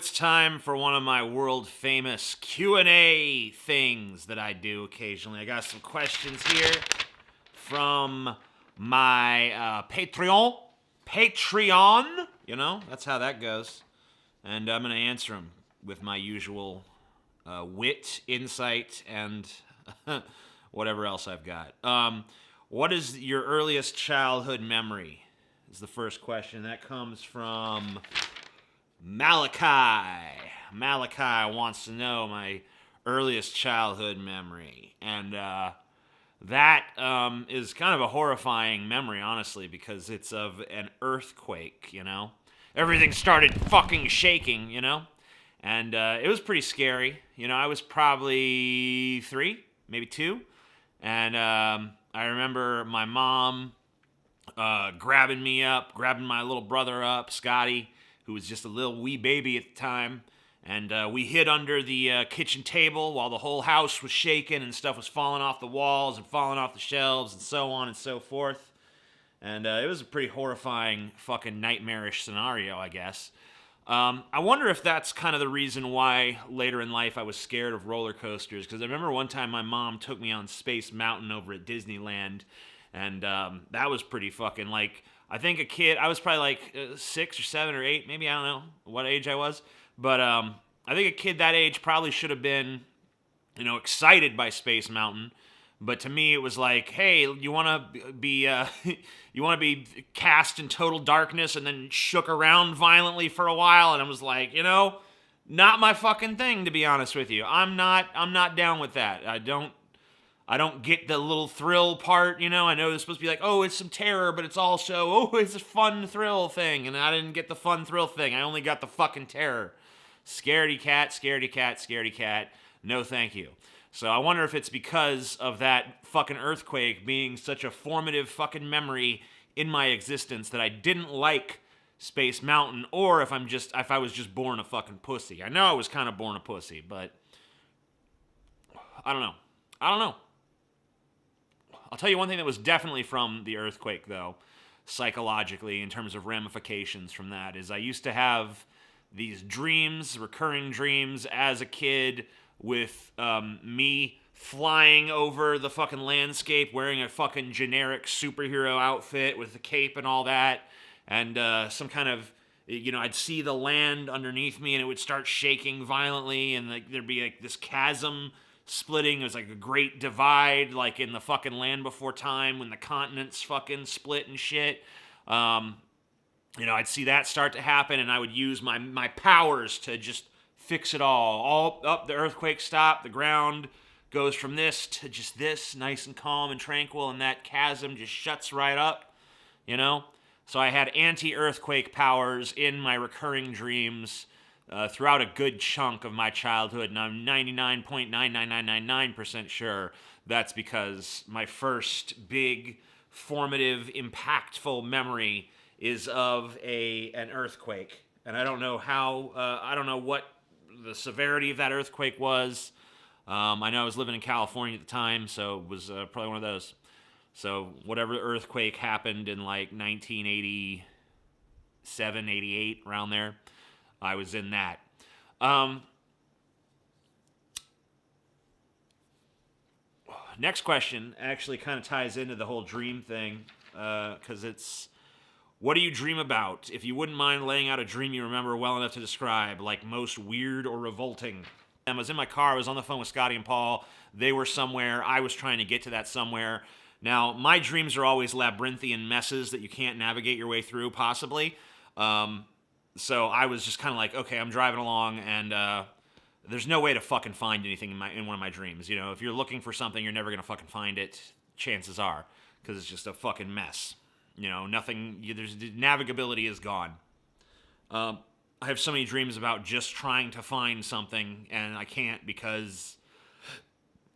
it's time for one of my world famous Q&A things that I do occasionally. I got some questions here from my Patreon. You know, that's how that goes. And I'm going to answer them with my usual wit, insight, and whatever else I've got. What is your earliest childhood memory? Is the first question. That comes from Malachi. Malachi wants to know my earliest childhood memory. And that is kind of a horrifying memory, honestly, because it's of an earthquake, you know? Everything started fucking shaking, you know? And it was pretty scary. You know, I was probably 3, maybe 2. And I remember my mom grabbing me up, grabbing my little brother up, Scotty, who was just a little wee baby at the time. And we hid under the kitchen table while the whole house was shaking and stuff was falling off the walls and falling off the shelves and so on and so forth. And it was a pretty horrifying, fucking nightmarish scenario, I guess. I wonder if that's kind of the reason why later in life I was scared of roller coasters. Because I remember one time my mom took me on Space Mountain over at Disneyland. And that was pretty fucking like... I think a kid, I was probably like 6 or 7 or 8, maybe, I don't know what age I was. But I think a kid that age probably should have been, you know, excited by Space Mountain. But to me, it was like, hey, you want to be cast in total darkness and then shook around violently for a while. And I was like, you know, not my fucking thing, to be honest with you. I'm not down with that. I don't get the little thrill part, you know. I know it's supposed to be like, oh, it's some terror, but it's also, oh, it's a fun thrill thing. And I didn't get the fun thrill thing. I only got the fucking terror. Scaredy cat, scaredy cat, scaredy cat. No thank you. So I wonder if it's because of that fucking earthquake being such a formative fucking memory in my existence that I didn't like Space Mountain, or if I was just born a fucking pussy. I know I was kind of born a pussy, but I don't know. I'll tell you one thing that was definitely from the earthquake, though, psychologically, in terms of ramifications from that, is I used to have these dreams, recurring dreams, as a kid with me flying over the fucking landscape wearing a fucking generic superhero outfit with the cape and all that, and some kind of, you know, I'd see the land underneath me and it would start shaking violently, and like there'd be like this chasm splitting. It was like a great divide, like in the fucking Land Before Time when the continents fucking split and shit. You know, I'd see that start to happen, and I would use my powers to just fix it all up. The earthquake stopped, the ground goes from this to just this, nice and calm and tranquil, and that chasm just shuts right up, you know? So I had anti-earthquake powers in my recurring dreams throughout a good chunk of my childhood, and I'm 99.99999% sure that's because my first big, formative, impactful memory is of an earthquake. And I don't know I don't know what the severity of that earthquake was. I know I was living in California at the time, so it was probably one of those. So whatever earthquake happened in like 1987, 88, around there, I was in that. Next question actually kind of ties into the whole dream thing, because it's, what do you dream about? If you wouldn't mind laying out a dream you remember well enough to describe, like most weird or revolting. I was in my car, I was on the phone with Scotty and Paul. They were somewhere, I was trying to get to that somewhere. Now, my dreams are always labyrinthian messes that you can't navigate your way through, possibly. So I was just kind of like, okay, I'm driving along, and there's no way to fucking find anything in one of my dreams. You know, if you're looking for something, you're never going to fucking find it, chances are, because it's just a fucking mess. You know, navigability is gone. I have so many dreams about just trying to find something, and I can't because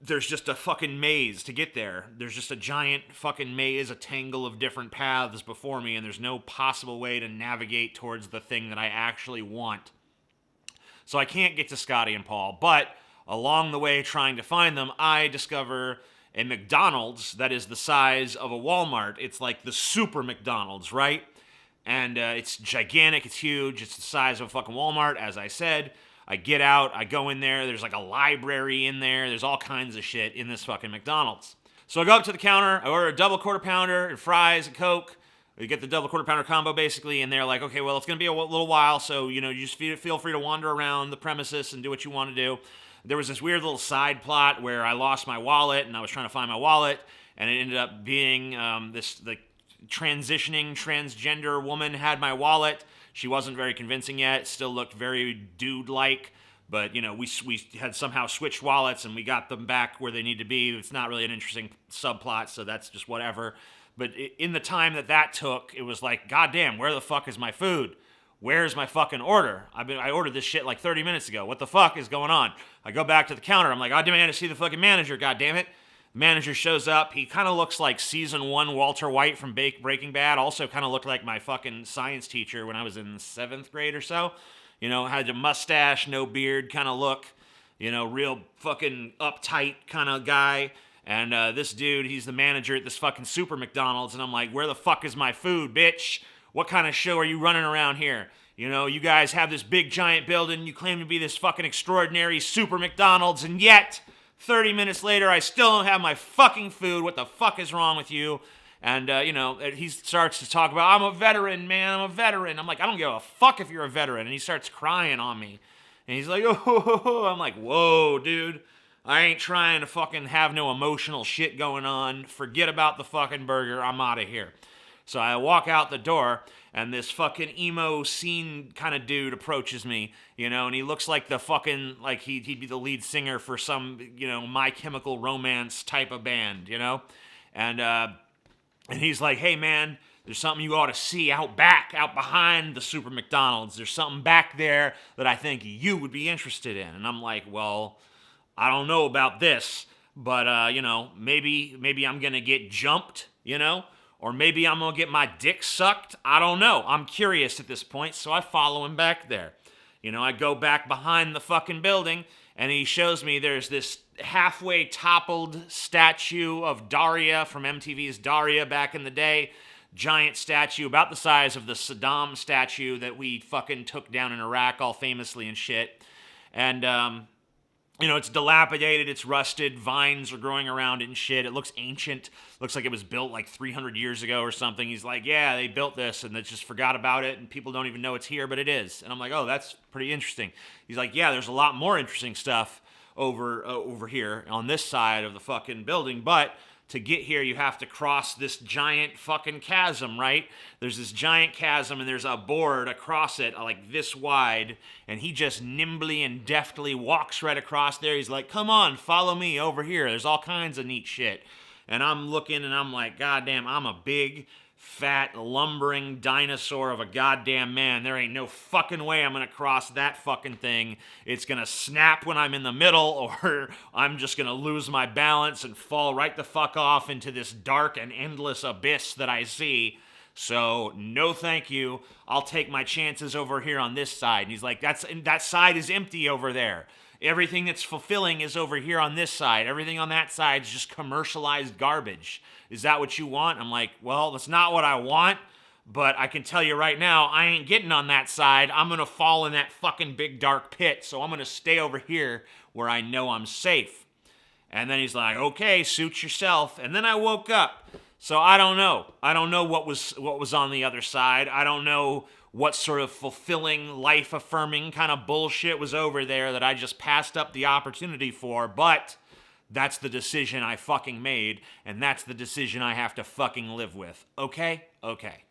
there's just a fucking maze to get there. There's just a giant fucking maze, a tangle of different paths before me, and there's no possible way to navigate towards the thing that I actually want. So I can't get to Scotty and Paul, but along the way trying to find them, I discover a McDonald's that is the size of a Walmart. It's like the super McDonald's, right? And it's gigantic, it's huge, it's the size of a fucking Walmart, as I said. I get out, I go in there, there's like a library in there, there's all kinds of shit in this fucking McDonald's. So I go up to the counter, I order a double quarter pounder and fries and Coke. You get the double quarter pounder combo basically, and they're like, okay, well, it's gonna be a little while, so you just feel free to wander around the premises and do what you want to do. There was this weird little side plot where I lost my wallet, and I was trying to find my wallet, and it ended up being this transitioning transgender woman had my wallet. She wasn't very convincing yet. Still looked very dude-like, but we had somehow switched wallets and we got them back where they need to be. It's not really an interesting subplot, so that's just whatever. But in the time that took, it was like, goddamn, where the fuck is my food? Where's my fucking order? I ordered this shit like 30 minutes ago. What the fuck is going on? I go back to the counter. I'm like, I demand to see the fucking manager. God damn it. Manager shows up. He kind of looks like season 1 Walter White from Breaking Bad. Also kind of looked like my fucking science teacher when I was in 7th grade or so. Had a mustache, no beard kind of look. Real fucking uptight kind of guy. And this dude, he's the manager at this fucking super McDonald's. And I'm like, where the fuck is my food, bitch? What kind of show are you running around here? You guys have this big giant building. You claim to be this fucking extraordinary super McDonald's. And yet 30 minutes later, I still don't have my fucking food. What the fuck is wrong with you? And, he starts to talk about, I'm a veteran, man, I'm a veteran. I'm like, I don't give a fuck if you're a veteran. And he starts crying on me. And he's like, oh, I'm like, whoa, dude. I ain't trying to fucking have no emotional shit going on. Forget about the fucking burger. I'm out of here. So I walk out the door, and this fucking emo scene kind of dude approaches me, and he looks like the fucking, like he'd be the lead singer for some, My Chemical Romance type of band, And he's like, hey man, there's something you ought to see out behind the Super McDonald's. There's something back there that I think you would be interested in. And I'm like, well, I don't know about this, but, maybe I'm going to get jumped, or maybe I'm going to get my dick sucked. I don't know. I'm curious at this point, so I follow him back there. I go back behind the fucking building, and he shows me there's this halfway toppled statue of Daria from MTV's Daria back in the day. Giant statue, about the size of the Saddam statue that we fucking took down in Iraq all famously and shit. And, it's dilapidated, it's rusted, vines are growing around it and shit. It looks ancient. Looks like it was built like 300 years ago or something. He's like, yeah, they built this and they just forgot about it and people don't even know it's here, but it is. And I'm like, oh, that's pretty interesting. He's like, yeah, there's a lot more interesting stuff over here on this side of the fucking building, but to get here, you have to cross this giant fucking chasm, right? There's this giant chasm, and there's a board across it, like this wide, and he just nimbly and deftly walks right across there. He's like, come on, follow me over here. There's all kinds of neat shit. And I'm looking, and I'm like, goddamn, I'm a big, fat, lumbering dinosaur of a goddamn man. There ain't no fucking way I'm gonna cross that fucking thing. It's gonna snap when I'm in the middle, or I'm just gonna lose my balance and fall right the fuck off into this dark and endless abyss that I see. So, no thank you. I'll take my chances over here on this side. And he's like, that side is empty over there. Everything that's fulfilling is over here on this side. Everything on that side is just commercialized garbage. Is that what you want? I'm like, well, that's not what I want, but I can tell you right now, I ain't getting on that side. I'm going to fall in that fucking big dark pit, so I'm going to stay over here where I know I'm safe. And then he's like, okay, suit yourself. And then I woke up. So I don't know. I don't know what was on the other side. I don't know what sort of fulfilling, life-affirming kind of bullshit was over there that I just passed up the opportunity for, but that's the decision I fucking made, and that's the decision I have to fucking live with. Okay? Okay.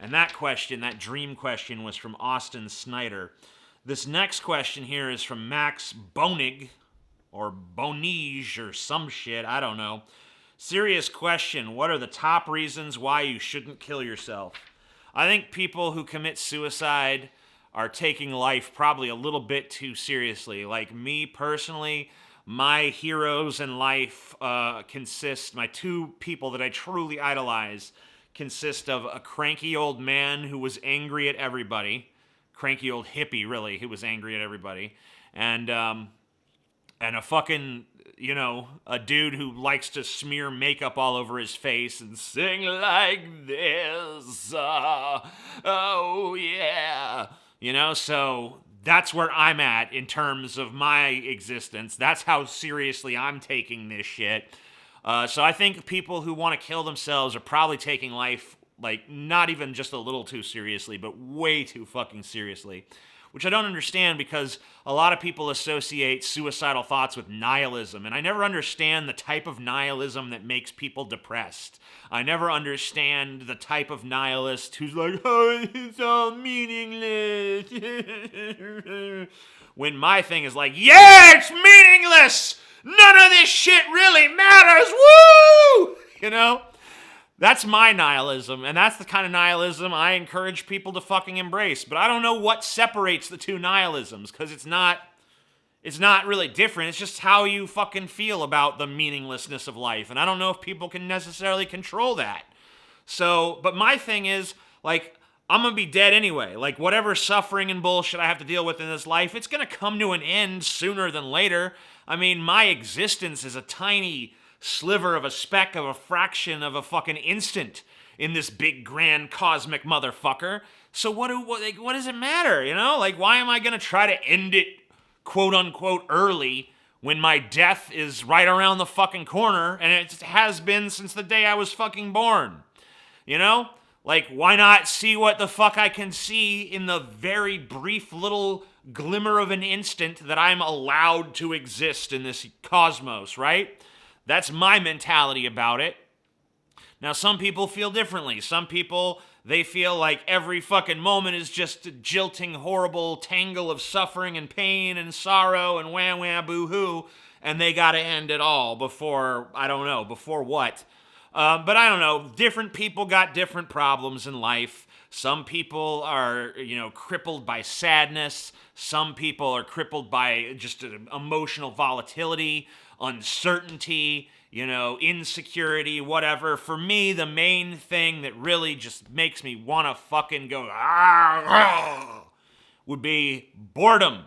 And that question, that dream question, was from Austin Snyder. This next question here is from Max Bonig, or Bonige, or some shit, I don't know. Serious question, what are the top reasons why you shouldn't kill yourself? I think people who commit suicide are taking life probably a little bit too seriously. Like me personally, my heroes in life consist, my two people that I truly idolize consist of a cranky old man who was angry at everybody. Cranky old hippie, really, who was angry at everybody. And and a fucking, a dude who likes to smear makeup all over his face and sing like this. Oh, yeah. So that's where I'm at in terms of my existence. That's how seriously I'm taking this shit. So I think people who want to kill themselves are probably taking life, like, not even just a little too seriously, but way too fucking seriously. Which I don't understand, because a lot of people associate suicidal thoughts with nihilism, and I never understand the type of nihilism that makes people depressed. I never understand the type of nihilist who's like, oh, it's all meaningless. When my thing is like, yeah, it's meaningless! None of this shit really matters! Woo! That's my nihilism, and that's the kind of nihilism I encourage people to fucking embrace. But I don't know what separates the two nihilisms, because it's not really different. It's just how you fucking feel about the meaninglessness of life, and I don't know if people can necessarily control that. So, but my thing is, like, I'm gonna be dead anyway. Like, whatever suffering and bullshit I have to deal with in this life, it's gonna come to an end sooner than later. I mean, my existence is a tiny sliver of a speck of a fraction of a fucking instant in this big grand cosmic motherfucker. So what does it matter, Like, why am I gonna try to end it quote unquote early when my death is right around the fucking corner, and it has been since the day I was fucking born? Like, why not see what the fuck I can see in the very brief little glimmer of an instant that I'm allowed to exist in this cosmos, right? That's my mentality about it. Now, some people feel differently. Some people, they feel like every fucking moment is just a jilting, horrible tangle of suffering and pain and sorrow and wah boo-hoo, and they gotta end it all before what? But I don't know. Different people got different problems in life. Some people are, crippled by sadness. Some people are crippled by just emotional volatility, uncertainty, insecurity, whatever. For me, the main thing that really just makes me want to fucking go, would be boredom.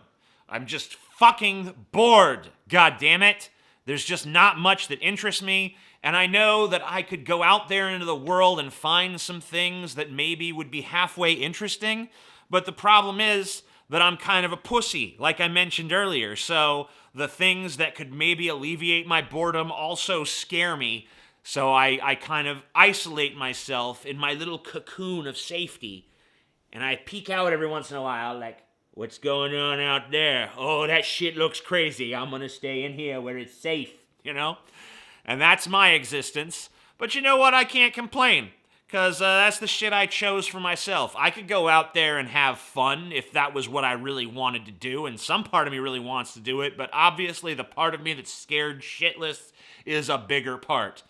I'm just fucking bored. God damn it. There's just not much that interests me. And I know that I could go out there into the world and find some things that maybe would be halfway interesting. But the problem is that I'm kind of a pussy, like I mentioned earlier. So the things that could maybe alleviate my boredom also scare me. So I kind of isolate myself in my little cocoon of safety. And I peek out every once in a while like, what's going on out there? Oh, that shit looks crazy. I'm going to stay in here where it's safe, And that's my existence. But you know what? I can't complain. Because that's the shit I chose for myself. I could go out there and have fun if that was what I really wanted to do. And some part of me really wants to do it. But obviously the part of me that's scared shitless is a bigger part.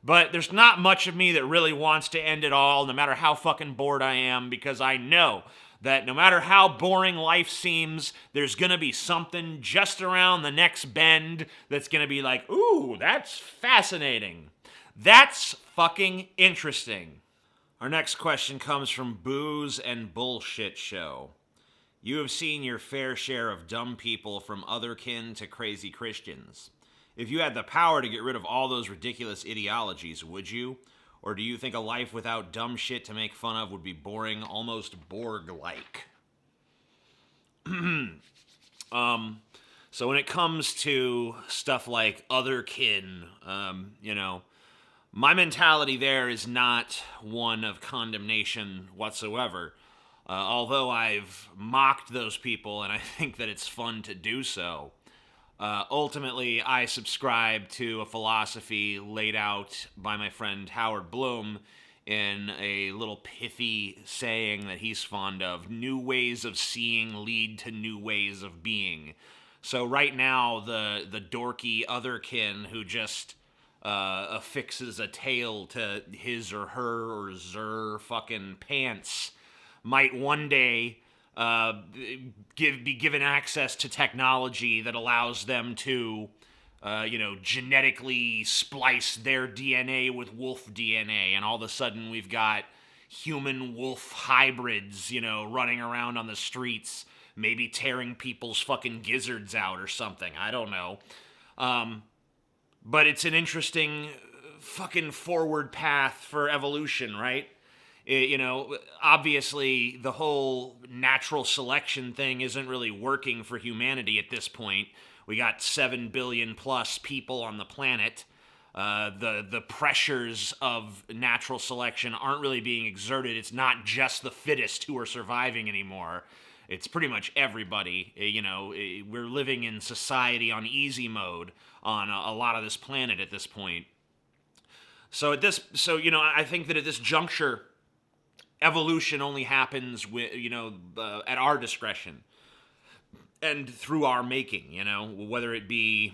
But there's not much of me that really wants to end it all, no matter how fucking bored I am. Because I know that no matter how boring life seems, there's gonna be something just around the next bend that's gonna be like, ooh, that's fascinating. That's fucking interesting. Our next question comes from Booze and Bullshit Show. You have seen your fair share of dumb people, from Otherkin to crazy Christians. If you had the power to get rid of all those ridiculous ideologies, would you? Or do you think a life without dumb shit to make fun of would be boring, almost Borg-like? So when it comes to stuff like Otherkin, my mentality there is not one of condemnation whatsoever. Although I've mocked those people and I think that it's fun to do so. Ultimately, I subscribe to a philosophy laid out by my friend Howard Bloom in a little pithy saying that he's fond of. New ways of seeing lead to new ways of being. So right now, the dorky Otherkin who just affixes a tail to his or her or zer fucking pants might one day be given access to technology that allows them to, genetically splice their DNA with wolf DNA, and all of a sudden we've got human-wolf hybrids, running around on the streets, maybe tearing people's fucking gizzards out or something. I don't know. But it's an interesting fucking forward path for evolution, right? You know, obviously the whole natural selection thing isn't really working for humanity at this point. We got 7 billion plus people on the planet. The pressures of natural selection aren't really being exerted. It's not just the fittest who are surviving anymore. It's pretty much everybody. You know, we're living in society on easy mode on a lot of this planet at this point. So you know, I think that at this juncture, evolution only happens with, you know, at our discretion and through our making. You know, whether it be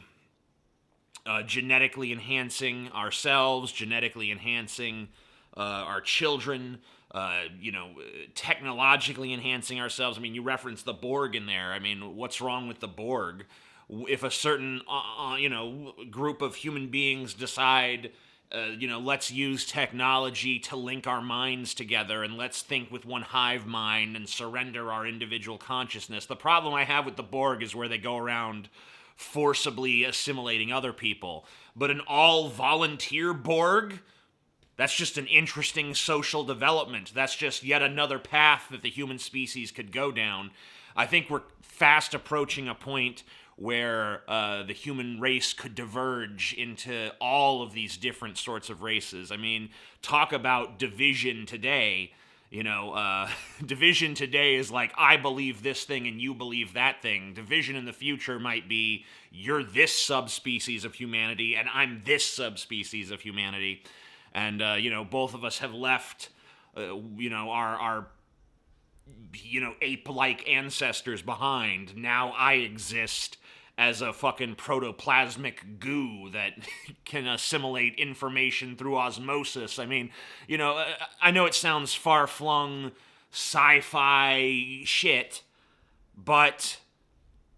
genetically enhancing ourselves, genetically enhancing our children, you know, technologically enhancing ourselves. I mean, you referenced the Borg in there. I mean, what's wrong with the Borg? If a certain, you know, group of human beings decide, you know, let's use technology to link our minds together and let's think with one hive mind and surrender our individual consciousness. The problem I have with the Borg is where they go around forcibly assimilating other people. But an all-volunteer Borg, that's just an interesting social development. That's just yet another path that the human species could go down. I think we're fast approaching a point where the human race could diverge into all of these different sorts of races. I mean, talk about division today. You know, division today is like, I believe this thing and you believe that thing. Division in the future might be, you're this subspecies of humanity and I'm this subspecies of humanity. And, you know, both of us have left, you know, our you know, ape-like ancestors behind. Now I exist as a fucking protoplasmic goo that can assimilate information through osmosis. I mean, you know, I know it sounds far-flung sci-fi shit, but,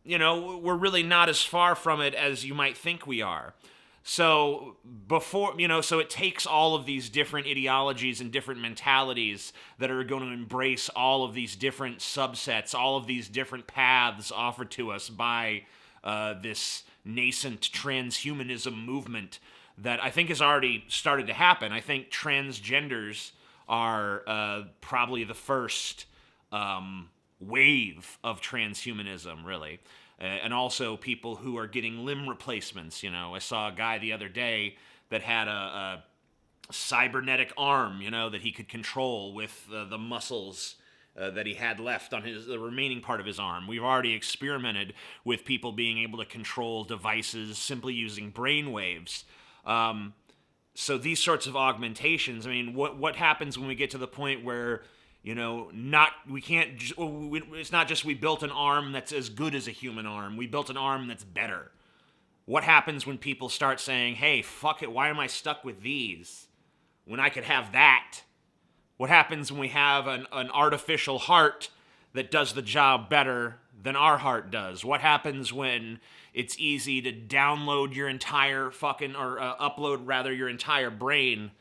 you know, we're really not as far from it as you might think we are. So before, you know, so it takes all of these different ideologies and different mentalities that are going to embrace all of these different subsets, all of these different paths offered to us by this nascent transhumanism movement that I think has already started to happen. I think transgenders are probably the first wave of transhumanism, really. And also people who are getting limb replacements. You know, I saw a guy the other day that had a cybernetic arm, you know, that he could control with the muscles that he had left on the remaining part of his arm. We've already experimented with people being able to control devices simply using brain waves. So these sorts of augmentations, I mean, what happens when we get to the point where, you know, it's not just we built an arm that's as good as a human arm, we built an arm that's better. What happens when people start saying, hey, fuck it, why am I stuck with these when I could have that? What happens when we have an artificial heart that does the job better than our heart does? What happens when it's easy to download your entire fucking, or upload rather your entire brain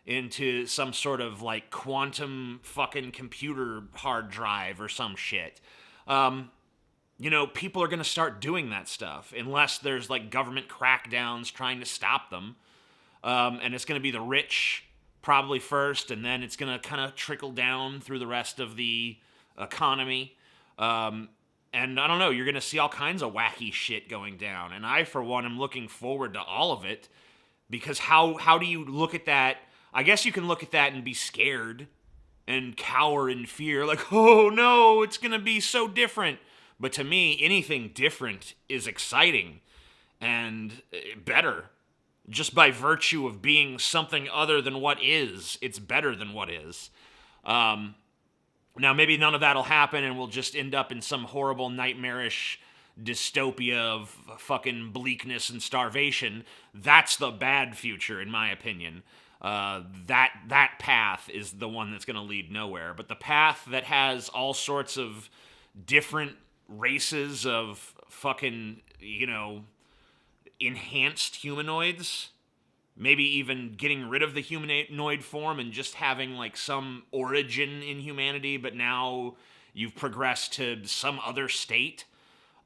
into some sort of like quantum fucking computer hard drive or some shit? You know, people are going to start doing that stuff unless there's like government crackdowns trying to stop them. And it's going to be the rich probably first, and then it's going to kind of trickle down through the rest of the economy. And I don't know, you're going to see all kinds of wacky shit going down. And I, for one, am looking forward to all of it, because how do you look at that? I guess you can look at that and be scared and cower in fear, like, oh no, it's going to be so different. But to me, anything different is exciting and better. Just by virtue of being something other than what is, it's better than what is. Now, maybe none of that'll happen and we'll just end up in some horrible, nightmarish dystopia of fucking bleakness and starvation. That's the bad future, in my opinion. That path is the one that's going to lead nowhere. But the path that has all sorts of different races of fucking, you know, enhanced humanoids, maybe even getting rid of the humanoid form and just having like some origin in humanity, but now you've progressed to some other state.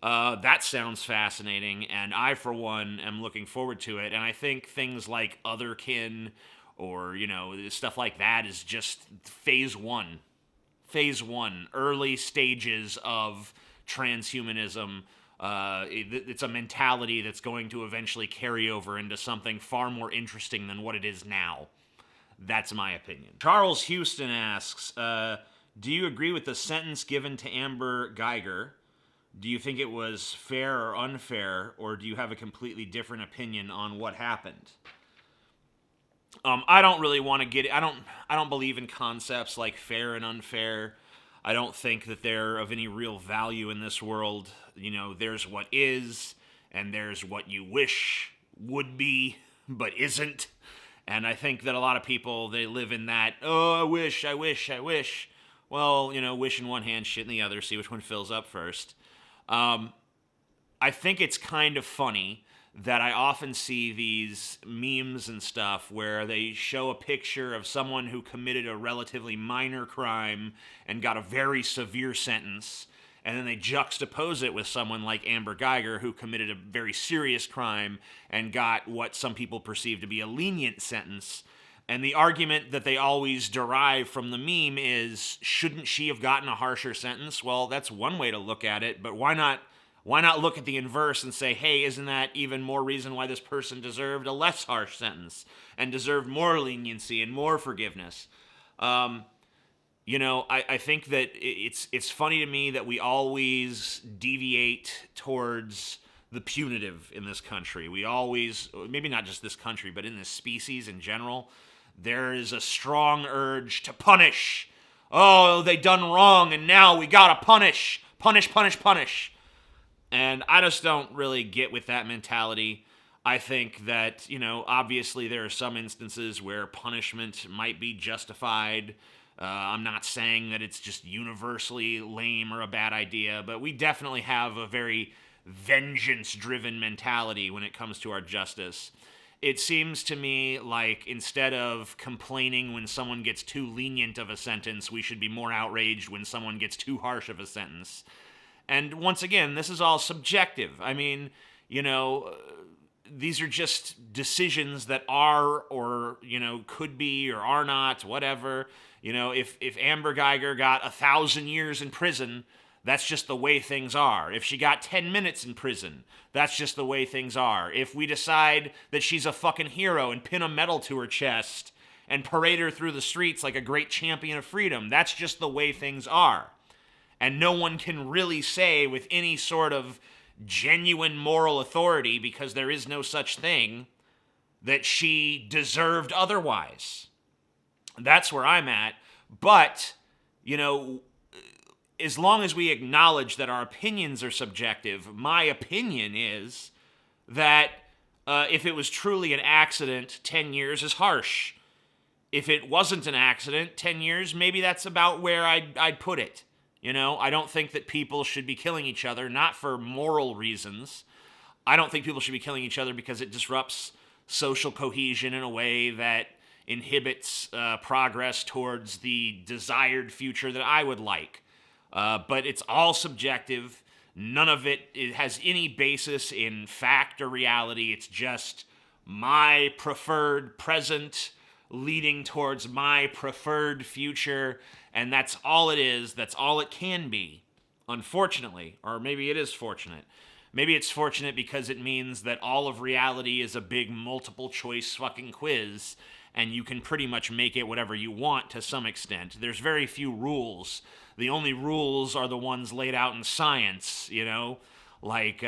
That sounds fascinating, and I, for one, am looking forward to it. And I think things like Otherkin or, stuff like that is just phase one. Phase one, early stages of transhumanism. It's a mentality that's going to eventually carry over into something far more interesting than what it is now. That's my opinion. Charles Houston asks, do you agree with the sentence given to Amber Geiger? Do you think it was fair or unfair, or do you have a completely different opinion on what happened? I don't really want to get. I don't believe in concepts like fair and unfair. I don't think that they're of any real value in this world. There's what is, and there's what you wish would be, but isn't. And I think that a lot of people, they live in that, I wish. Well, wish in one hand, shit in the other, see which one fills up first. I think it's kind of funny that I often see these memes and stuff where they show a picture of someone who committed a relatively minor crime and got a very severe sentence, and then they juxtapose it with someone like Amber Geiger, who committed a very serious crime and got what some people perceive to be a lenient sentence. And the argument that they always derive from the meme is, shouldn't she have gotten a harsher sentence? Well, that's one way to look at it, but why not look at the inverse and say, hey, isn't that even more reason why this person deserved a less harsh sentence and deserved more leniency and more forgiveness? I think that it's funny to me that we always deviate towards the punitive in this country. We always, maybe not just this country, but in this species in general, there is a strong urge to punish. Oh, they done wrong, and now we gotta punish. Punish. And I just don't really get with that mentality. I think that, obviously there are some instances where punishment might be justified. I'm not saying that it's just universally lame or a bad idea, but we definitely have a very vengeance-driven mentality when it comes to our justice. It seems to me like instead of complaining when someone gets too lenient of a sentence, we should be more outraged when someone gets too harsh of a sentence. And once again, this is all subjective. I mean, these are just decisions that are or, could be or are not, whatever. If Amber Geiger got 1,000 years in prison, that's just the way things are. If she got 10 minutes in prison, that's just the way things are. If we decide that she's a fucking hero and pin a medal to her chest and parade her through the streets like a great champion of freedom, that's just the way things are. And no one can really say with any sort of genuine moral authority, because there is no such thing, that she deserved otherwise. That's where I'm at. But, as long as we acknowledge that our opinions are subjective, my opinion is that if it was truly an accident, 10 years is harsh. If it wasn't an accident, 10 years, maybe that's about where I'd put it. I don't think that people should be killing each other, not for moral reasons. I don't think people should be killing each other because it disrupts social cohesion in a way that inhibits progress towards the desired future that I would like. But it's all subjective. None of it has any basis in fact or reality. It's just my preferred present leading towards my preferred future, and that's all it is. That's all it can be, unfortunately. Or maybe it is fortunate. Maybe it's fortunate because it means that all of reality is a big multiple choice fucking quiz, and you can pretty much make it whatever you want to some extent. There's very few rules. The only rules are the ones laid out in science, Like,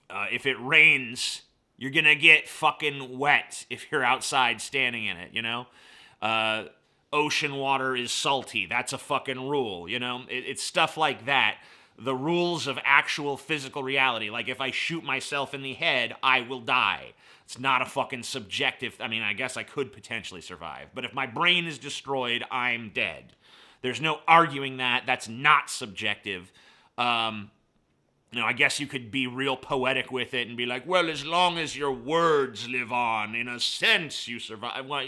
if it rains, you're gonna get fucking wet if you're outside standing in it, Ocean water is salty. That's a fucking rule, It's stuff like that. The rules of actual physical reality. Like, if I shoot myself in the head, I will die. It's not a fucking subjective... I mean, I guess I could potentially survive. But if my brain is destroyed, I'm dead. There's no arguing that. That's not subjective. I guess you could be real poetic with it and be like, well, as long as your words live on, in a sense, you survive. Well,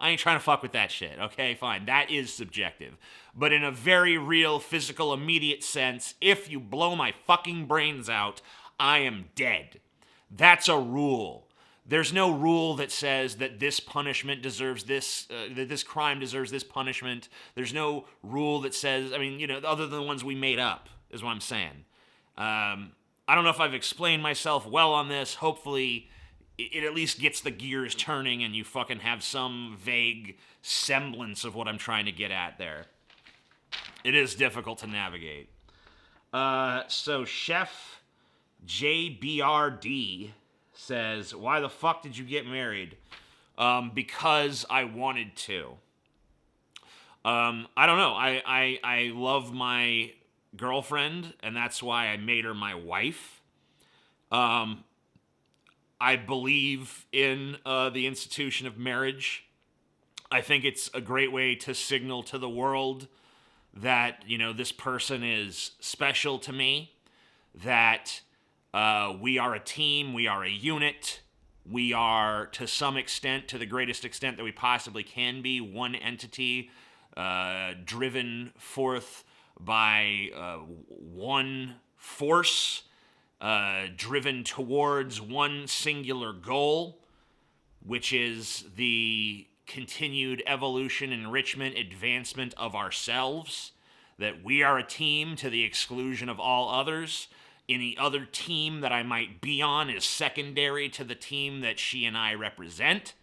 I ain't trying to fuck with that shit, okay? Fine, that is subjective. But in a very real, physical, immediate sense, if you blow my fucking brains out, I am dead. That's a rule. There's no rule that says that this punishment deserves this, that this crime deserves this punishment. There's no rule that says, I mean, you know, other than the ones we made up, is what I'm saying. I don't know if I've explained myself well on this. Hopefully, it at least gets the gears turning and you fucking have some vague semblance of what I'm trying to get at there. It is difficult to navigate. So Chef JBRD says, why the fuck did you get married? Because I wanted to. I don't know. I love my girlfriend, and that's why I made her my wife. I believe in the institution of marriage. I think it's a great way to signal to the world that, you know, this person is special to me, that we are a team, we are a unit, we are, to some extent, to the greatest extent that we possibly can be, one entity, driven forth by one force, driven towards one singular goal, which is the continued evolution, enrichment, advancement of ourselves, that we are a team to the exclusion of all others. Any other team that I might be on is secondary to the team that she and I represent.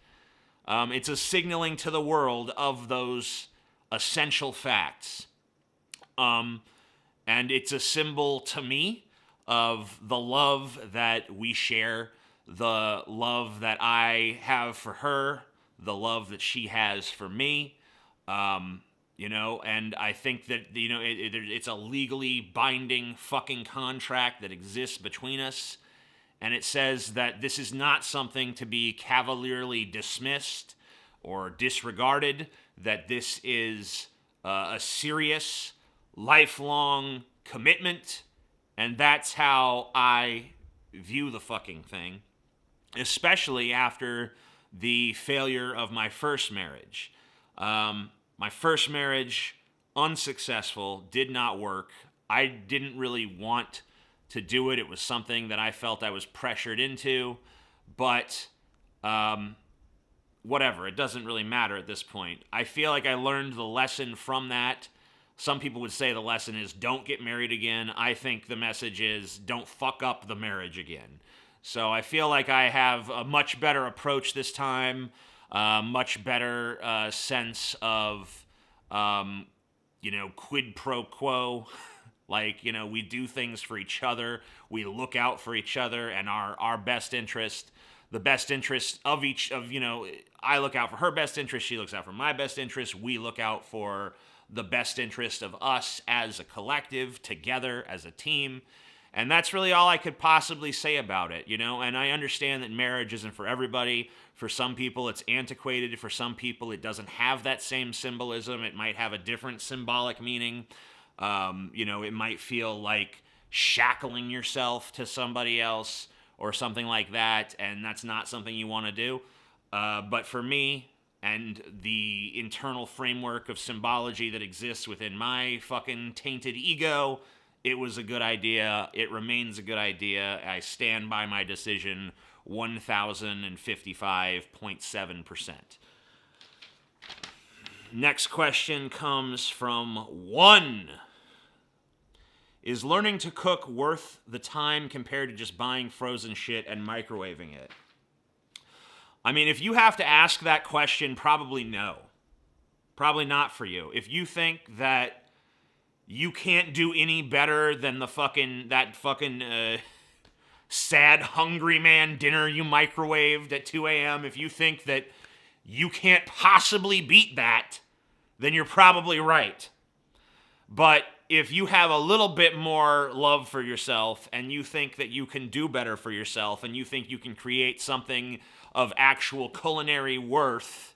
It's a signaling to the world of those essential facts. And it's a symbol to me of the love that we share, the love that I have for her, the love that she has for me. You know, and I think that, you know, it's a legally binding fucking contract that exists between us. And it says that this is not something to be cavalierly dismissed or disregarded, that this is a serious, lifelong commitment. And that's how I view the fucking thing, especially after the failure of my first marriage. My first marriage, unsuccessful, did not work. I didn't really want to do it. It was something that I felt I was pressured into. But whatever, it doesn't really matter at this point. I feel like I learned the lesson from that. Some people would say the lesson is don't get married again. I think the message is don't fuck up the marriage again. So I feel like I have a much better approach this time. Much better sense of, you know, quid pro quo. Like, you know, we do things for each other. We look out for each other and our best interest. The best interest of each of, you know, I look out for her best interest. She looks out for my best interest. We look out for the best interest of us as a collective, together as a team. And that's really all I could possibly say about it, you know? And I understand that marriage isn't for everybody. For some people, it's antiquated. For some people, it doesn't have that same symbolism. It might have a different symbolic meaning. You know, it might feel like shackling yourself to somebody else or something like that, and that's not something you want to do. But for me, and the internal framework of symbology that exists within my fucking tainted ego, it was a good idea. It remains a good idea. I stand by my decision 1,055.7%. Next question comes from one. Is learning to cook worth the time compared to just buying frozen shit and microwaving it? I mean, if you have to ask that question, probably no. Probably not for you. If you think that you can't do any better than that fucking sad hungry man dinner you microwaved at 2 a.m., if you think that you can't possibly beat that, then you're probably right. But if you have a little bit more love for yourself and you think that you can do better for yourself and you think you can create something of actual culinary worth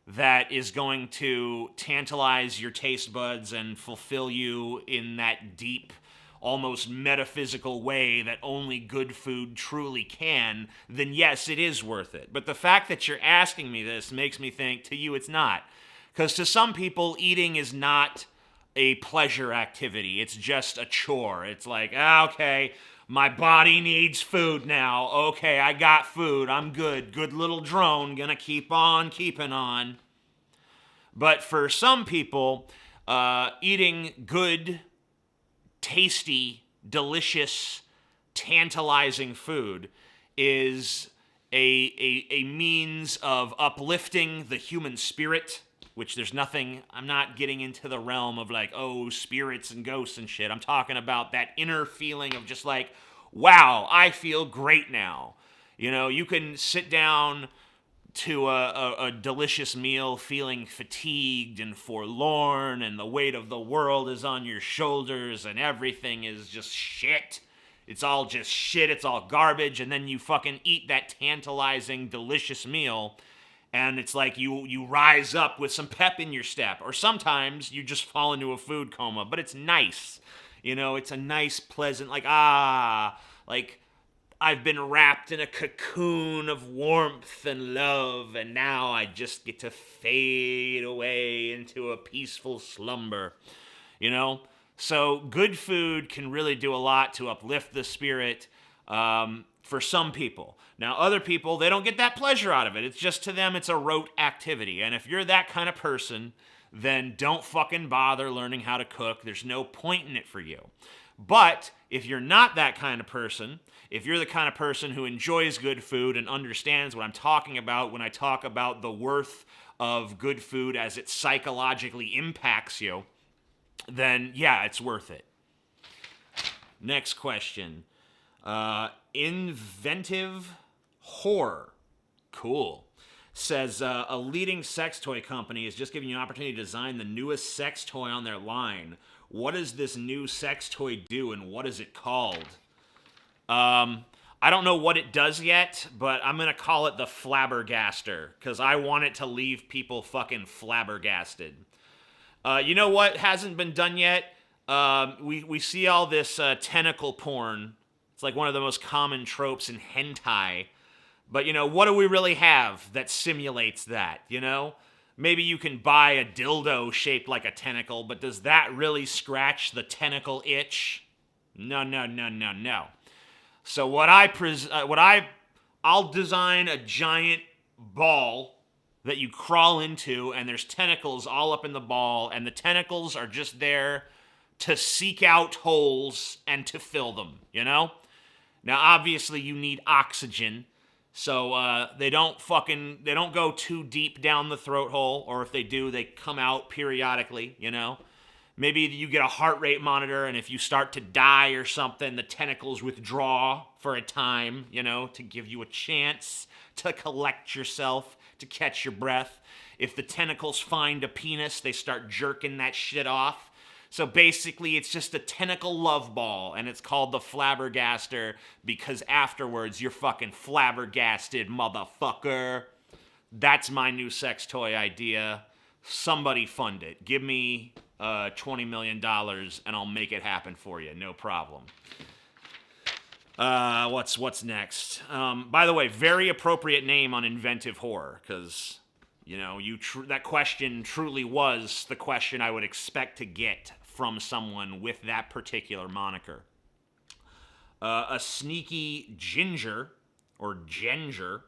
that is going to tantalize your taste buds and fulfill you in that deep, almost metaphysical way that only good food truly can, then yes, it is worth it. But the fact that you're asking me this makes me think to you it's not. Because to some people, eating is not a pleasure activity. It's just a chore. It's like, okay, my body needs food now. Okay, I got food. I'm good. Good little drone. Gonna keep on keeping on. But for some people, eating good, tasty, delicious, tantalizing food is a means of uplifting the human spirit, which there's nothing, I'm not getting into the realm of like, oh, spirits and ghosts and shit. I'm talking about that inner feeling of just like, wow, I feel great now. You know, you can sit down to a delicious meal feeling fatigued and forlorn, and the weight of the world is on your shoulders, and everything is just shit. It's all just shit, it's all garbage, and then you fucking eat that tantalizing, delicious meal, and it's like you rise up with some pep in your step. Or sometimes you just fall into a food coma, but it's nice. You know, it's a nice, pleasant, like, like I've been wrapped in a cocoon of warmth and love, and now I just get to fade away into a peaceful slumber, you know? So good food can really do a lot to uplift the spirit for some people. Now, other people, they don't get that pleasure out of it. It's just, to them, it's a rote activity. And if you're that kind of person, then don't fucking bother learning how to cook. There's no point in it for you. But if you're not that kind of person, if you're the kind of person who enjoys good food and understands what I'm talking about when I talk about the worth of good food as it psychologically impacts you, then yeah, it's worth it. Next question. Inventive Horror. Cool. Says a leading sex toy company is just giving you an opportunity to design the newest sex toy on their line. What does this new sex toy do, and what is it called? I don't know what it does yet, but I'm going to call it the Flabbergaster, because I want it to leave people fucking flabbergasted. You know what hasn't been done yet? We see all this tentacle porn. It's like one of the most common tropes in hentai. But, you know, what do we really have that simulates that, you know? Maybe you can buy a dildo shaped like a tentacle, but does that really scratch the tentacle itch? No. So I'll design a giant ball that you crawl into, and there's tentacles all up in the ball, and the tentacles are just there to seek out holes and to fill them, you know? Now, obviously, you need oxygen, so they don't go too deep down the throat hole, or if they do, they come out periodically, you know? Maybe you get a heart rate monitor, and if you start to die or something, the tentacles withdraw for a time, you know, to give you a chance to collect yourself, to catch your breath. If the tentacles find a penis, they start jerking that shit off. So basically, it's just a tentacle love ball, and it's called the Flabbergaster because afterwards, you're fucking flabbergasted, motherfucker. That's my new sex toy idea. Somebody fund it. Give me $20 million, and I'll make it happen for you. No problem. What's next? By the way, very appropriate name on Inventive Horror, because, you know, that question truly was the question I would expect to get from someone with that particular moniker. A sneaky ginger, or ginger,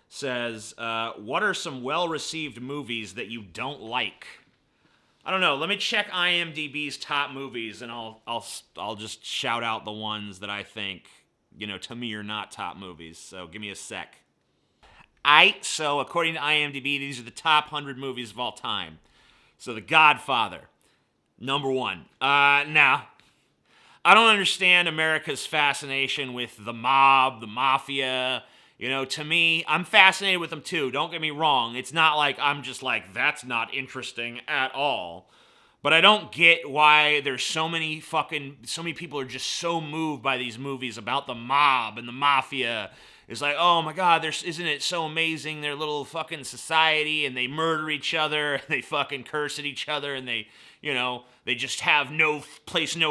says, what are some well-received movies that you don't like? I don't know. Let me check IMDb's top movies, and I'll just shout out the ones that I think, you know, to me are not top movies. So give me a sec. So according to IMDb, these are the top 100 movies of all time. So The Godfather, number 1. Now, I don't understand America's fascination with the mob, the mafia. You know, to me, I'm fascinated with them too. Don't get me wrong. It's not like I'm just like, that's not interesting at all. But I don't get why there's so many people are just so moved by these movies about the mob and the mafia. It's like, oh my God, isn't it so amazing? Their little fucking society, and they murder each other, and they fucking curse at each other, and they they just have no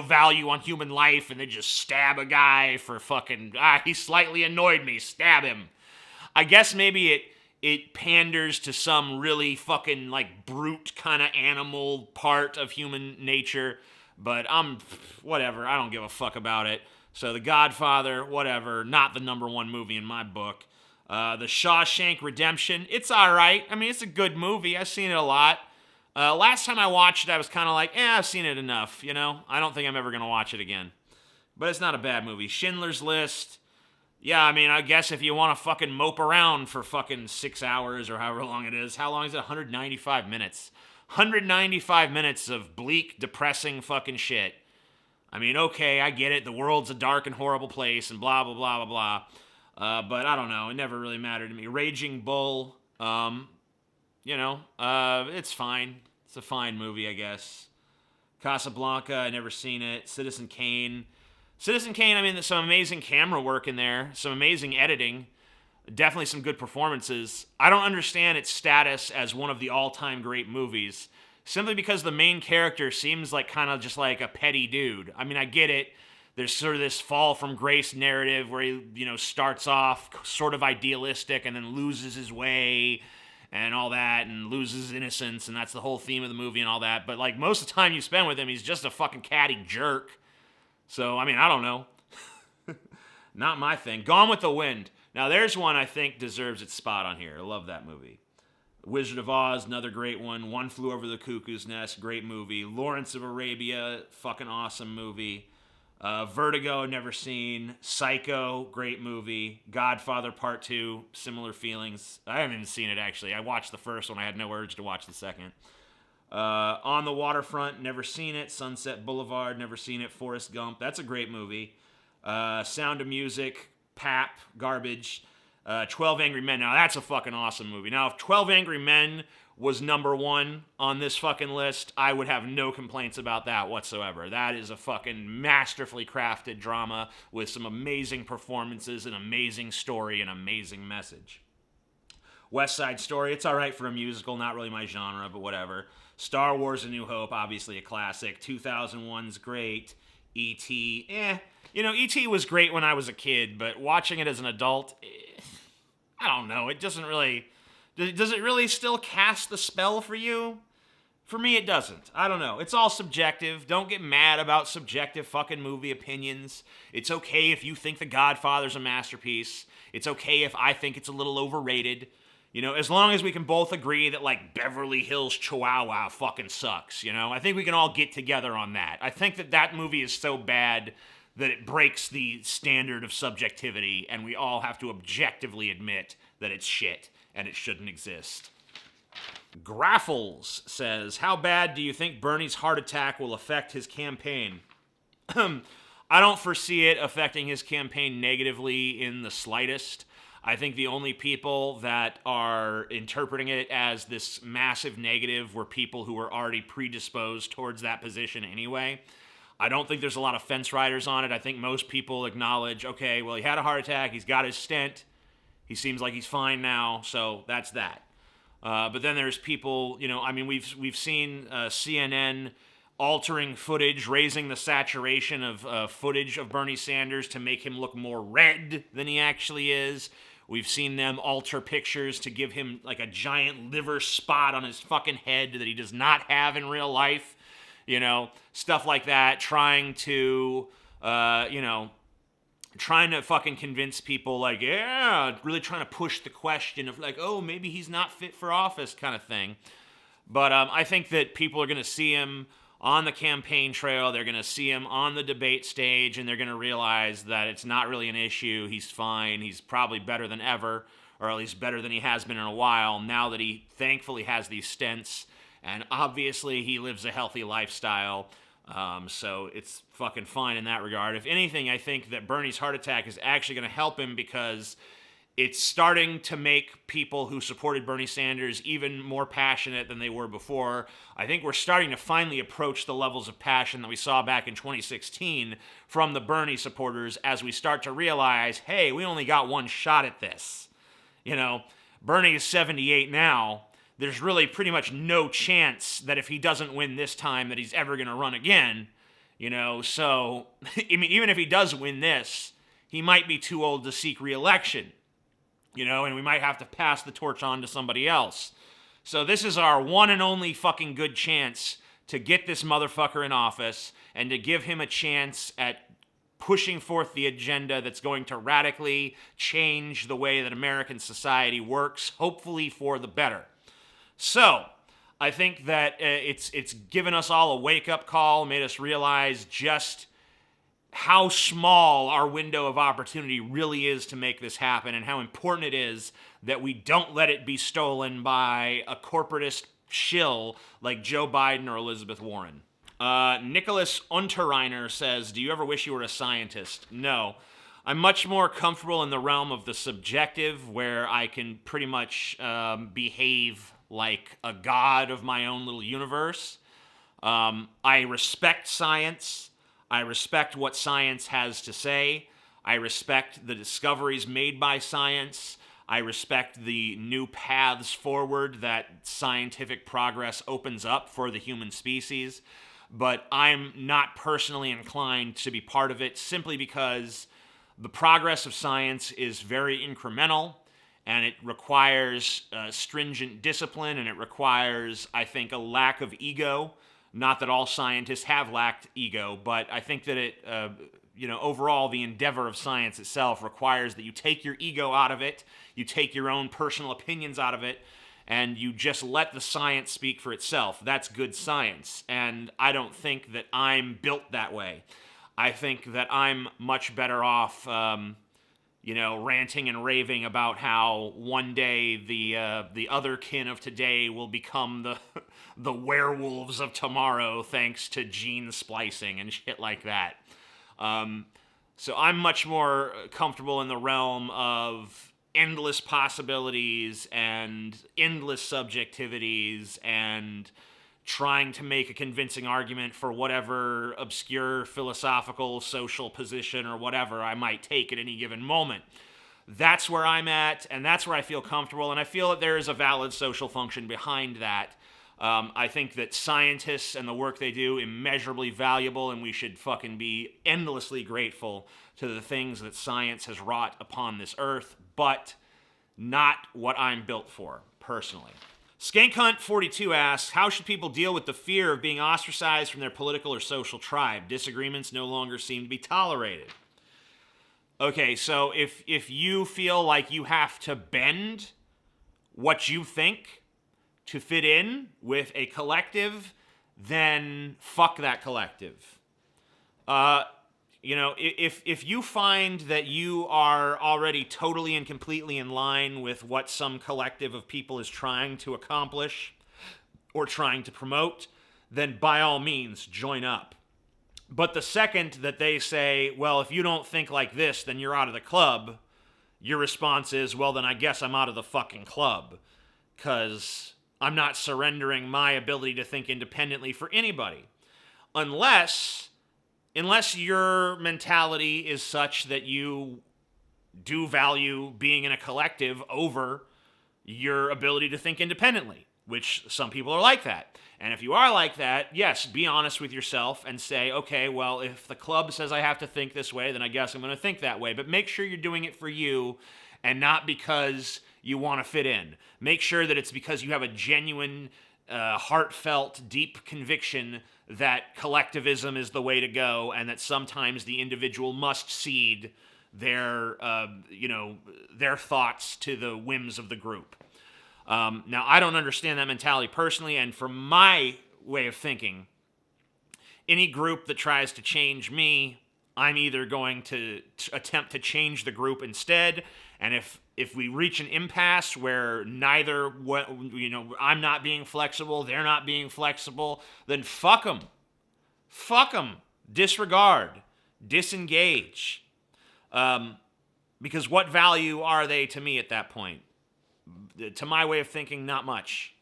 value on human life, and they just stab a guy for fucking, he slightly annoyed me, stab him. I guess maybe it panders to some really fucking, like, brute kind of animal part of human nature, but whatever, I don't give a fuck about it. So The Godfather, whatever, not the number one movie in my book. The Shawshank Redemption, it's alright. I mean, it's a good movie. I've seen it a lot. Last time I watched it, I was kind of like, I've seen it enough, I don't think I'm ever going to watch it again. But it's not a bad movie. Schindler's List, yeah, I mean, I guess if you want to fucking mope around for fucking 6 hours or however long it is, how long is it? 195 minutes. 195 minutes of bleak, depressing fucking shit. I mean, okay, I get it. The world's a dark and horrible place and blah, blah, blah, blah, blah. But I don't know. It never really mattered to me. Raging Bull, it's fine. It's a fine movie, I guess. Casablanca, I never seen it. Citizen Kane, I mean, there's some amazing camera work in there. Some amazing editing. Definitely some good performances. I don't understand its status as one of the all-time great movies, simply because the main character seems like kind of just like a petty dude. I mean, I get it. There's sort of this fall from grace narrative where he, starts off sort of idealistic and then loses his way and all that and loses his innocence, and that's the whole theme of the movie and all that. But, like, most of the time you spend with him, he's just a fucking catty jerk. So, I mean, I don't know. Not my thing. Gone with the Wind. Now, there's one I think deserves its spot on here. I love that movie. Wizard of Oz, another great one. One Flew Over the Cuckoo's Nest, great movie. Lawrence of Arabia, fucking awesome movie. Vertigo, never seen. Psycho, great movie. Godfather Part 2, similar feelings. I haven't even seen it, actually. I watched the first one. I had no urge to watch the second. On the Waterfront, never seen it. Sunset Boulevard, never seen it. Forrest Gump, that's a great movie. Sound of Music, Pap, garbage. 12 Angry Men, now that's a fucking awesome movie. Now, if 12 Angry Men was number one on this fucking list, I would have no complaints about that whatsoever. That is a fucking masterfully crafted drama with some amazing performances, an amazing story, an amazing message. West Side Story, it's alright for a musical, not really my genre, but whatever. Star Wars: A New Hope, obviously a classic. 2001's great. E.T., E.T. was great when I was a kid, but watching it as an adult, I don't know, it doesn't really... Does it really still cast the spell for you? For me, it doesn't. I don't know. It's all subjective. Don't get mad about subjective fucking movie opinions. It's okay if you think The Godfather's a masterpiece. It's okay if I think it's a little overrated. As long as we can both agree that, like, Beverly Hills Chihuahua fucking sucks, I think we can all get together on that. I think that movie is so bad that it breaks the standard of subjectivity, and we all have to objectively admit that it's shit and it shouldn't exist. Graffles says, how bad do you think Bernie's heart attack will affect his campaign? I don't foresee it affecting his campaign negatively in the slightest. I think the only people that are interpreting it as this massive negative were people who were already predisposed towards that position anyway. I don't think there's a lot of fence riders on it. I think most people acknowledge, okay, well, he had a heart attack, he's got his stent, he seems like he's fine now, so that's that. But then there's people, we've seen CNN altering footage, raising the saturation of footage of Bernie Sanders to make him look more red than he actually is. We've seen them alter pictures to give him like a giant liver spot on his fucking head that he does not have in real life. Stuff like that, trying to fucking convince people, like, really trying to push the question of, like, oh, maybe he's not fit for office kind of thing. But I think that people are going to see him on the campaign trail, they're going to see him on the debate stage, and they're going to realize that it's not really an issue. He's fine. He's probably better than ever, or at least better than he has been in a while, now that he thankfully has these stents. And obviously, he lives a healthy lifestyle, so it's fucking fine in that regard. If anything, I think that Bernie's heart attack is actually going to help him because it's starting to make people who supported Bernie Sanders even more passionate than they were before. I think we're starting to finally approach the levels of passion that we saw back in 2016 from the Bernie supporters as we start to realize, hey, we only got one shot at this. Bernie is 78 now. there's really pretty much no chance that if he doesn't win this time that he's ever going to run again, so I mean, even if he does win this, he might be too old to seek re-election, and we might have to pass the torch on to somebody else. So this is our one and only fucking good chance to get this motherfucker in office and to give him a chance at pushing forth the agenda that's going to radically change the way that American society works, hopefully for the better. So, I think that it's given us all a wake-up call, made us realize just how small our window of opportunity really is to make this happen, and how important it is that we don't let it be stolen by a corporatist shill like Joe Biden or Elizabeth Warren. Nicholas Unterreiner says, do you ever wish you were a scientist? No. I'm much more comfortable in the realm of the subjective, where I can pretty much behave like a god of my own little universe. I respect science. I respect what science has to say. I respect the discoveries made by science. I respect the new paths forward that scientific progress opens up for the human species. But I'm not personally inclined to be part of it, simply because the progress of science is very incremental, and it requires stringent discipline, and it requires, I think, a lack of ego. Not that all scientists have lacked ego, but I think that it, overall, the endeavor of science itself requires that you take your ego out of it, you take your own personal opinions out of it, and you just let the science speak for itself. That's good science, and I don't think that I'm built that way. I think that I'm much better off, ranting and raving about how one day the Otherkin of today will become the werewolves of tomorrow thanks to gene splicing and shit like that. So I'm much more comfortable in the realm of endless possibilities and endless subjectivities and trying to make a convincing argument for whatever obscure philosophical, social position or whatever I might take at any given moment. That's where I'm at, and that's where I feel comfortable, and I feel that there is a valid social function behind that. I think that scientists and the work they do immeasurably valuable, and we should fucking be endlessly grateful to the things that science has wrought upon this earth, but not what I'm built for, personally. SkankHunt42 asks, how should people deal with the fear of being ostracized from their political or social tribe? Disagreements no longer seem to be tolerated. Okay, so if you feel like you have to bend what you think to fit in with a collective, then fuck that collective. If you find that you are already totally and completely in line with what some collective of people is trying to accomplish or trying to promote, then by all means, join up. But the second that they say, well, if you don't think like this, then you're out of the club, your response is, well, then I guess I'm out of the fucking club, because I'm not surrendering my ability to think independently for anybody. Unless your mentality is such that you do value being in a collective over your ability to think independently, which some people are like that. And if you are like that, yes, be honest with yourself and say, okay, well, if the club says I have to think this way, then I guess I'm going to think that way. But make sure you're doing it for you and not because you want to fit in. Make sure that it's because you have a genuine, heartfelt, deep conviction that collectivism is the way to go, and that sometimes the individual must cede their thoughts to the whims of the group. Now, I don't understand that mentality personally, and from my way of thinking, any group that tries to change me, I'm either going to attempt to change the group instead, and if we reach an impasse where I'm not being flexible, they're not being flexible, then fuck them. Fuck them. Disregard. Disengage. Because what value are they to me at that point? To my way of thinking, not much.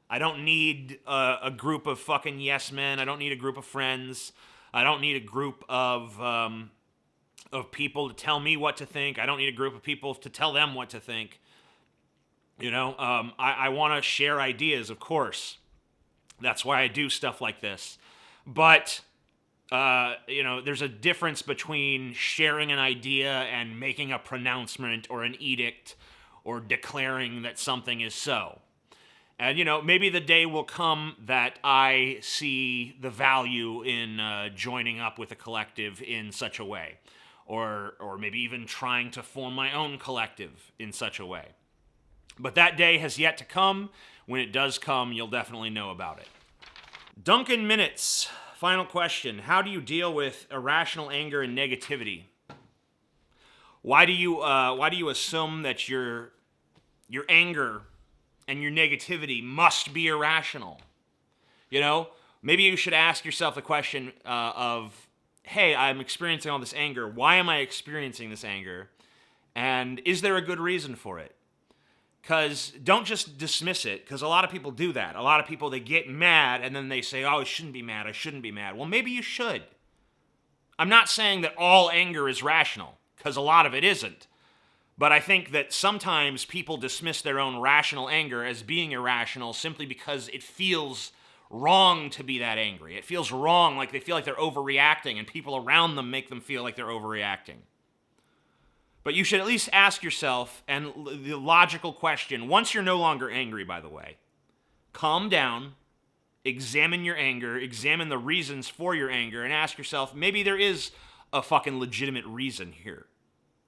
I don't need a group of fucking yes men. I don't need a group of friends. I don't need a group of people to tell me what to think. I don't need a group of people to tell them what to think. I want to share ideas, of course. That's why I do stuff like this. But, there's a difference between sharing an idea and making a pronouncement or an edict or declaring that something is so. And, maybe the day will come that I see the value in joining up with a collective in such a way. Or maybe even trying to form my own collective in such a way. But that day has yet to come. When it does come, you'll definitely know about it. Duncan Minutes, final question. How do you deal with irrational anger and negativity? Why do you assume that your anger and your negativity must be irrational? Maybe you should ask yourself the question of, hey, I'm experiencing all this anger. Why am I experiencing this anger? And is there a good reason for it? Because don't just dismiss it, because a lot of people do that. A lot of people, they get mad, and then they say, oh, I shouldn't be mad, I shouldn't be mad. Well, maybe you should. I'm not saying that all anger is rational, because a lot of it isn't. But I think that sometimes people dismiss their own rational anger as being irrational simply because it feels wrong to be that angry. It feels wrong, like they feel like they're overreacting, and people around them make them feel like they're overreacting. But you should at least ask yourself, and the logical question, once you're no longer angry, by the way, calm down, examine your anger, examine the reasons for your anger, and ask yourself, maybe there is a fucking legitimate reason here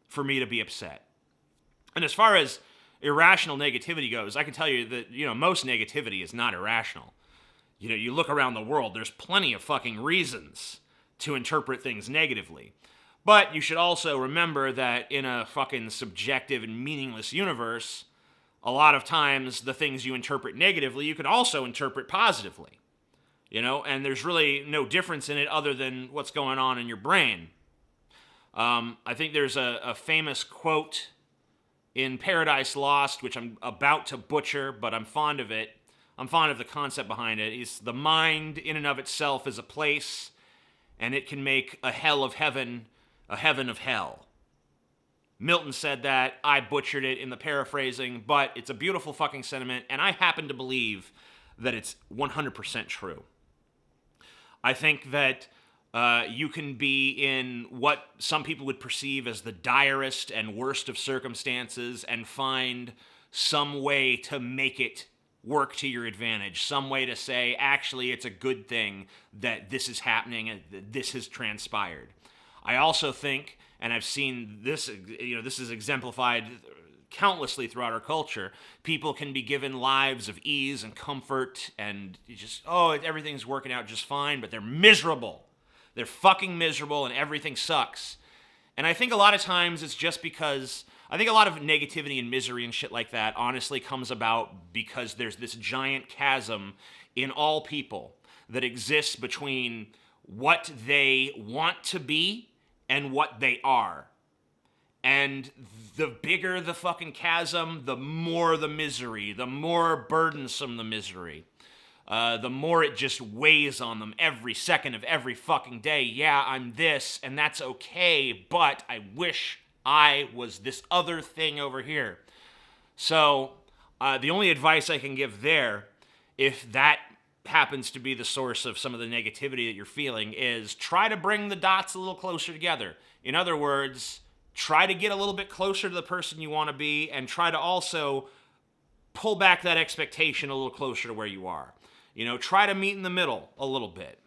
for me to be upset. And as far as irrational negativity goes, I can tell you that, most negativity is not irrational. You look around the world, there's plenty of fucking reasons to interpret things negatively. But you should also remember that in a fucking subjective and meaningless universe, a lot of times the things you interpret negatively, you can also interpret positively. And there's really no difference in it other than what's going on in your brain. I think there's a famous quote in Paradise Lost, which I'm about to butcher, but I'm fond of it. I'm fond of the concept behind it. It's the mind in and of itself is a place, and it can make a hell of heaven a heaven of hell. Milton said that. I butchered it in the paraphrasing, but it's a beautiful fucking sentiment, and I happen to believe that it's 100% true. I think that you can be in what some people would perceive as the direst and worst of circumstances and find some way to make it work to your advantage, some way to say, actually, it's a good thing that this is happening and that this has transpired. I also think, and I've seen this, this is exemplified countlessly throughout our culture, people can be given lives of ease and comfort and everything's working out just fine, but they're miserable. They're fucking miserable and everything sucks. And I think a lot of times it's just because, I think a lot of negativity and misery and shit like that honestly comes about because there's this giant chasm in all people that exists between what they want to be and what they are. And the bigger the fucking chasm, the more the misery, the more burdensome the misery. The more it just weighs on them every second of every fucking day. Yeah, I'm this, and that's okay, but I wish I was this other thing over here. So, the only advice I can give there, if that happens to be the source of some of the negativity that you're feeling, is try to bring the dots a little closer together. In other words, try to get a little bit closer to the person you want to be, and try to also pull back that expectation a little closer to where you are. Try to meet in the middle a little bit.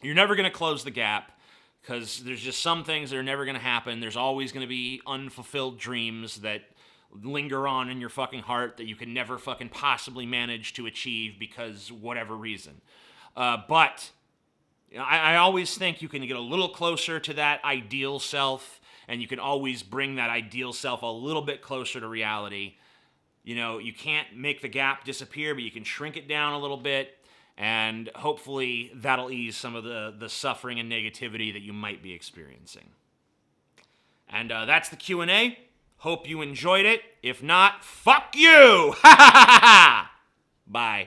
You're never going to close the gap, because there's just some things that are never going to happen. There's always going to be unfulfilled dreams that linger on in your fucking heart that you can never fucking possibly manage to achieve because whatever reason. But I always think you can get a little closer to that ideal self, and you can always bring that ideal self a little bit closer to reality. You can't make the gap disappear, but you can shrink it down a little bit, and hopefully that'll ease some of the suffering and negativity that you might be experiencing. And that's the Q&A. Hope you enjoyed it. If not, fuck you! Ha ha ha ha! Bye.